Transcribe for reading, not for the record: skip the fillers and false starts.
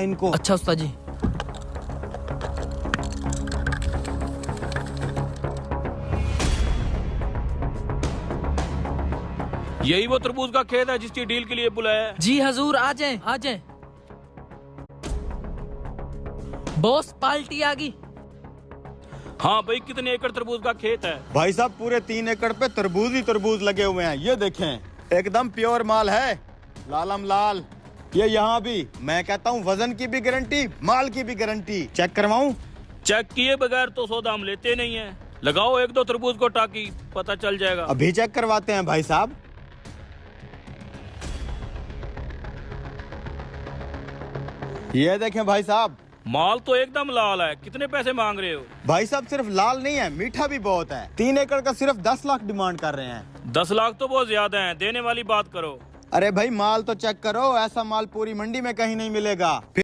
इनको। अच्छा उस्ताद जी। यही वो तरबूज का खेत है जिसकी डील के लिए बुलाया है? जी हजूर, आ जाएं आ जाएं। बॉस पार्टी आ गई। हाँ भाई, कितने एकड़ तरबूज का खेत है? भाई साहब पूरे 3 एकड़ पे तरबूज ही तरबूज लगे हुए हैं। ये देखें, एकदम प्योर माल है, लालम लाल। ये यहाँ भी, मैं कहता हूँ वजन की भी गारंटी, माल की भी गारंटी। चेक करवाऊं? चेक किए बगैर तो सौदा हम लेते नहीं है। लगाओ 1-2 तरबूज को टाकी, पता चल जाएगा। अभी चेक करवाते हैं भाई साहब। ये देखें भाई साहब, माल तो एकदम लाल है। कितने पैसे मांग रहे हो? भाई साहब सिर्फ लाल नहीं है, मीठा भी बहुत है। 3 एकड़ का सिर्फ 10 लाख डिमांड कर रहे हैं। 10 लाख तो बहुत ज्यादा है, देने वाली बात करो। अरे भाई माल तो चेक करो, ऐसा माल पूरी मंडी में कहीं नहीं मिलेगा।